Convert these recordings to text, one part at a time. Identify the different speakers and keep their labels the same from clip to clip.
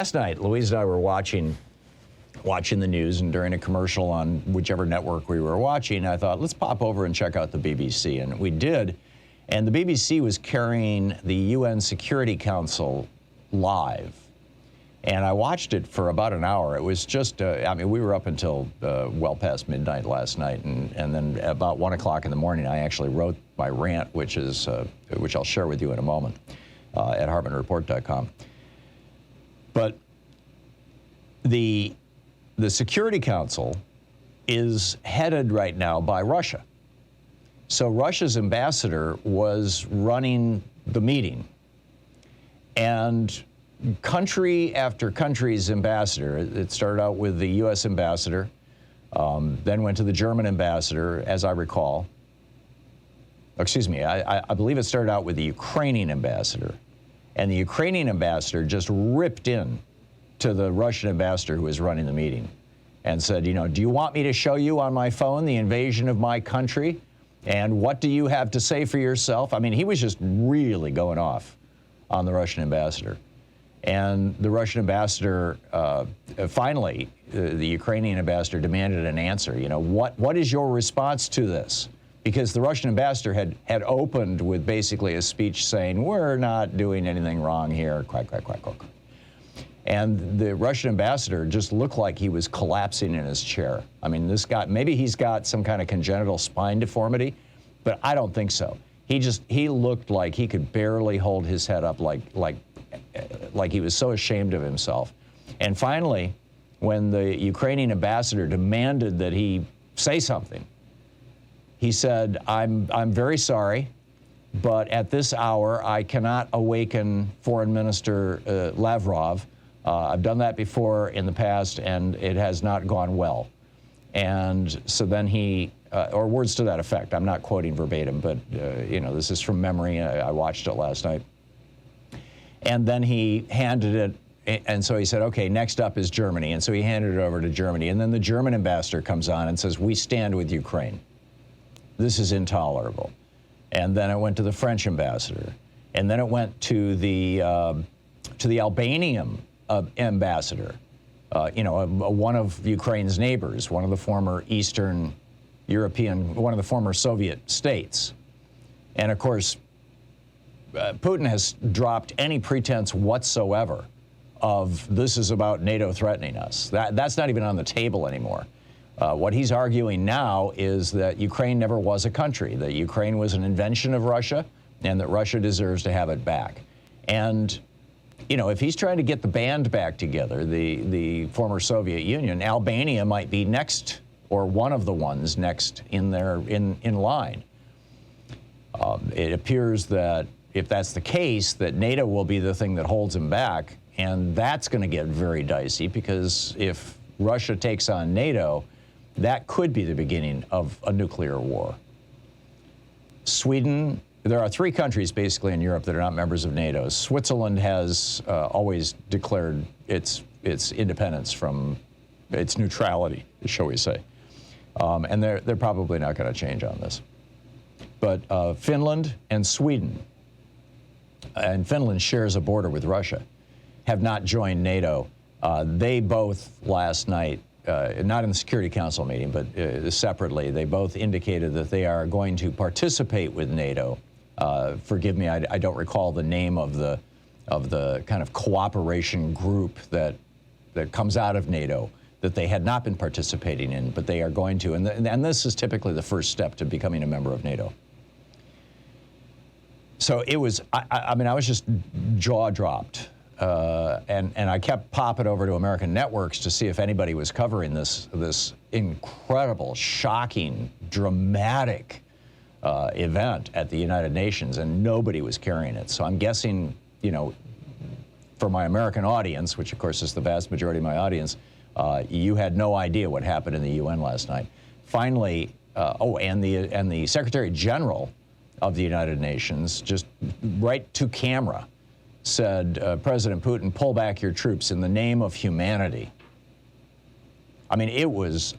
Speaker 1: Last night, Louise and I were watching the news, and during a commercial on whichever network we were watching, I thought, let's pop over and check out the BBC. And we did. And the BBC was carrying the UN Security Council live. And I watched it for about an hour. It was just, I mean, we were up until well past midnight last night. And then about 1 o'clock in the morning, I actually wrote my rant, which I'll share with you in a moment at hartmannreport.com. But the Security Council is headed right now by Russia. So Russia's ambassador was running the meeting. And country after country's ambassador, it started out with the U.S. ambassador, then went to the German ambassador, as I recall. Excuse me, I believe it started out with the Ukrainian ambassador. And the Ukrainian ambassador just ripped in to the Russian ambassador who was running the meeting and said, you know, do you want me to show you on my phone the invasion of my country? And what do you have to say for yourself? I mean, he was just really going off on the Russian ambassador. And the Russian ambassador, finally, the Ukrainian ambassador demanded an answer. You know, what is your response to this? Because the Russian ambassador had opened with basically a speech saying, we're not doing anything wrong here, quack, quack, quack, quack. And the Russian ambassador just looked like he was collapsing in his chair. I mean, this guy, maybe he's got some kind of congenital spine deformity, but I don't think so. He looked like he could barely hold his head up, like he was so ashamed of himself. And finally, when the Ukrainian ambassador demanded that he say something, he said, I'm very sorry, but at this hour, I cannot awaken Foreign Minister Lavrov. I've done that before in the past, and it has not gone well. And so then he, or words to that effect, I'm not quoting verbatim, but you know, this is from memory. I watched it last night. And then he handed it, and so he said, okay, next up is Germany. And so he handed it over to Germany. And then the German ambassador comes on and says, we stand with Ukraine. This is intolerable. And then it went to the French ambassador. And then it went to the Albanian ambassador, you know, one of Ukraine's neighbors, one of the former Eastern European, one of the former Soviet states. And of course, Putin has dropped any pretense whatsoever of this is about NATO threatening us. That's not even on the table anymore. What he's arguing now is that Ukraine never was a country, that Ukraine was an invention of Russia, and that Russia deserves to have it back. And, you know, if he's trying to get the band back together, the former Soviet Union, Albania might be next, or one of the ones next in line. It appears that if that's the case, that NATO will be the thing that holds him back, and that's going to get very dicey, because if Russia takes on NATO, that could be the beginning of a nuclear war. Sweden, there are 3 countries basically in Europe that are not members of NATO. Switzerland has always declared its independence from its neutrality, shall we say. And they're probably not going to change on this. But Finland and Sweden, and Finland shares a border with Russia, have not joined NATO. They both last night, not in the Security Council meeting, but separately, they both indicated that they are going to participate with NATO. Forgive me, I don't recall the name of the kind of cooperation group that comes out of NATO that they had not been participating in, but they are going to. And this is typically the first step to becoming a member of NATO. So it was, I mean, I was just jaw-dropped. And I kept popping over to American networks to see if anybody was covering this incredible, shocking, dramatic event at the United Nations, and nobody was carrying it. So I'm guessing, you know, for my American audience, which of course is the vast majority of my audience, you had no idea what happened in the UN last night. Finally, and the Secretary General of the United Nations, just right to camera, said, President Putin, pull back your troops in the name of humanity. I mean,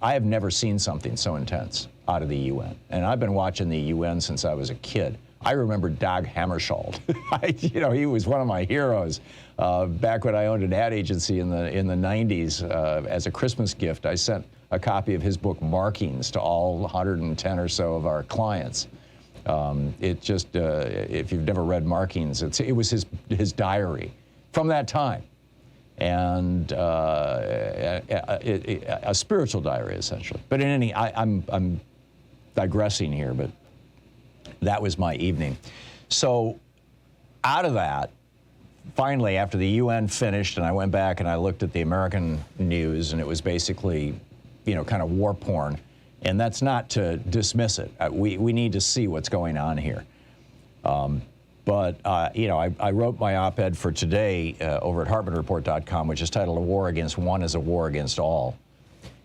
Speaker 1: I have never seen something so intense out of the UN. And I've been watching the UN since I was a kid. I remember Dag Hammarskjöld. He was one of my heroes. Back when I owned an ad agency in the 90s, as a Christmas gift, I sent a copy of his book Markings to all 110 or so of our clients. If you've never read Markings, it was his diary from that time, and a spiritual diary essentially. But I'm digressing here, but that was my evening. So out of that, finally, after the UN finished, and I went back and I looked at the American news, and it was basically, kind of war porn. And that's not to dismiss it. We need to see what's going on here. I wrote my op-ed for today over at HartmannReport.com, which is titled "A War Against One is a War Against All,"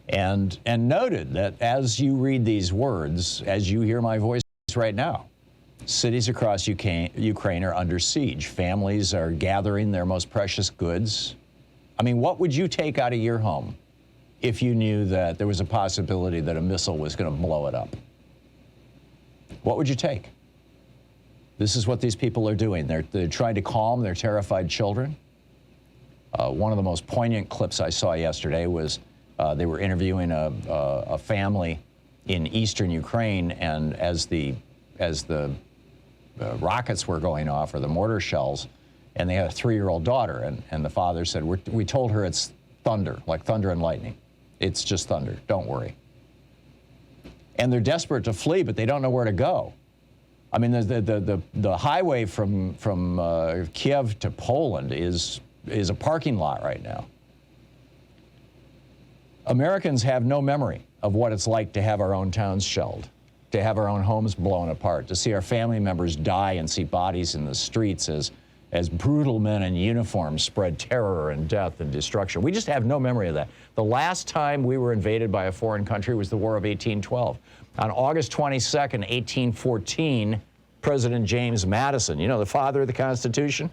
Speaker 1: and noted that as you read these words, as you hear my voice right now, cities across Ukraine are under siege. Families are gathering their most precious goods. I mean, what would you take out of your home if you knew that there was a possibility that a missile was going to blow it up? What would you take? This is what these people are doing. They're trying to calm their terrified children. One of the most poignant clips I saw yesterday was they were interviewing a family in eastern Ukraine, and as the rockets were going off, or the mortar shells, and they had a 3-year-old daughter, and the father said, we told her it's thunder, like thunder and lightning. It's just thunder, don't worry. And they're desperate to flee, but they don't know where to go. I mean, the highway from Kiev to Poland is a parking lot right now. Americans have no memory of what it's like to have our own towns shelled, to have our own homes blown apart, to see our family members die and see bodies in the streets as brutal men in uniforms spread terror and death and destruction. We just have no memory of that. The last time we were invaded by a foreign country was the War of 1812. On August 22nd, 1814, President James Madison, the father of the Constitution,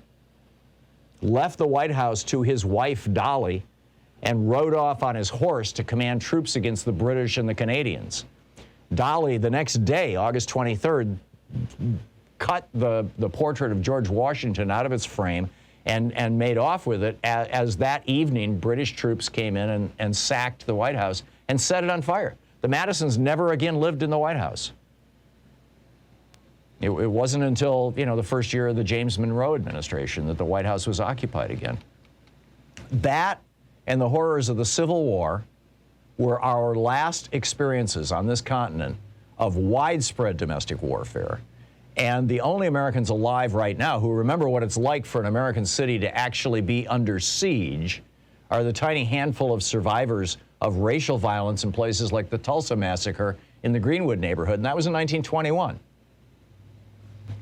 Speaker 1: left the White House to his wife, Dolly, and rode off on his horse to command troops against the British and the Canadians. Dolly, the next day, August 23rd, cut the portrait of George Washington out of its frame and made off with it as that evening British troops came in and sacked the White House and set it on fire. The Madisons never again lived in the White House. It wasn't until, the first year of the James Monroe administration that the White House was occupied again. That and the horrors of the Civil War were our last experiences on this continent of widespread domestic warfare. And the only Americans alive right now who remember what it's like for an American city to actually be under siege are the tiny handful of survivors of racial violence in places like the Tulsa massacre in the Greenwood neighborhood, and that was in 1921.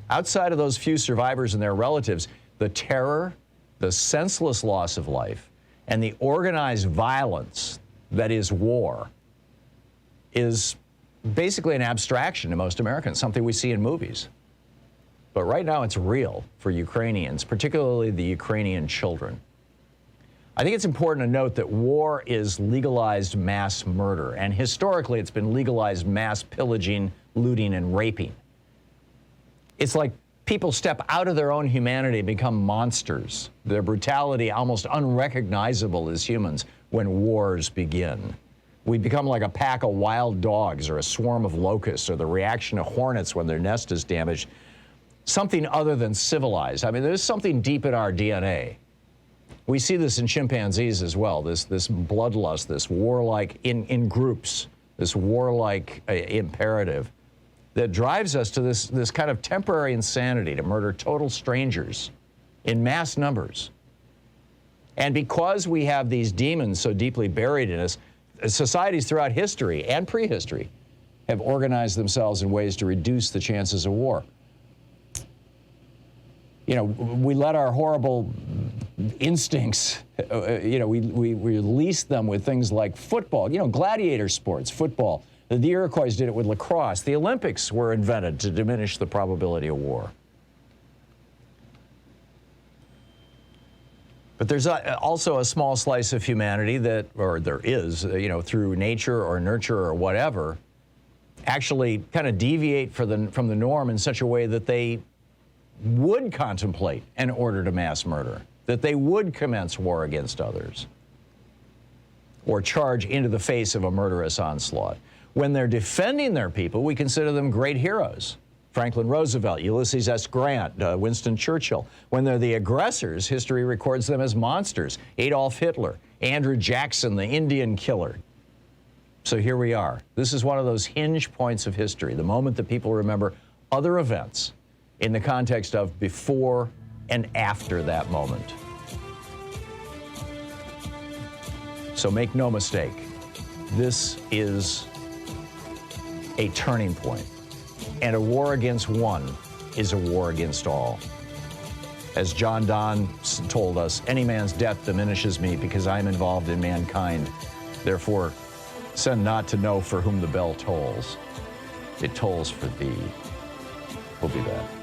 Speaker 1: Outside of those few survivors and their relatives, the terror, the senseless loss of life, and the organized violence that is war is basically an abstraction to most Americans, something we see in movies. But right now it's real for Ukrainians, particularly the Ukrainian children. I think it's important to note that war is legalized mass murder, and historically it's been legalized mass pillaging, looting, and raping. It's like people step out of their own humanity and become monsters, their brutality almost unrecognizable as humans when wars begin. We become like a pack of wild dogs or a swarm of locusts or the reaction of hornets when their nest is damaged. Something other than civilized. I mean, there's something deep in our DNA. We see this in chimpanzees as well, this bloodlust, this warlike, in groups, this warlike imperative that drives us to this kind of temporary insanity to murder total strangers in mass numbers. And because we have these demons so deeply buried in us, societies throughout history and prehistory have organized themselves in ways to reduce the chances of war. We let our horrible instincts, we release them with things like football, gladiator sports, football. The Iroquois did it with lacrosse. The Olympics were invented to diminish the probability of war. But there's also a small slice of humanity that, or there is, through nature or nurture or whatever, actually kind of deviate from the norm in such a way that they would contemplate an order to mass murder, that they would commence war against others, or charge into the face of a murderous onslaught. When they're defending their people, we consider them great heroes. Franklin Roosevelt, Ulysses S. Grant, Winston Churchill. When they're the aggressors, history records them as monsters. Adolf Hitler, Andrew Jackson, the Indian killer. So here we are. This is one of those hinge points of history, the moment that people remember other events in the context of before and after that moment. So make no mistake, this is a turning point. And a war against one is a war against all. As John Donne told us, any man's death diminishes me because I am involved in mankind. Therefore, send not to know for whom the bell tolls. It tolls for thee. We'll be back.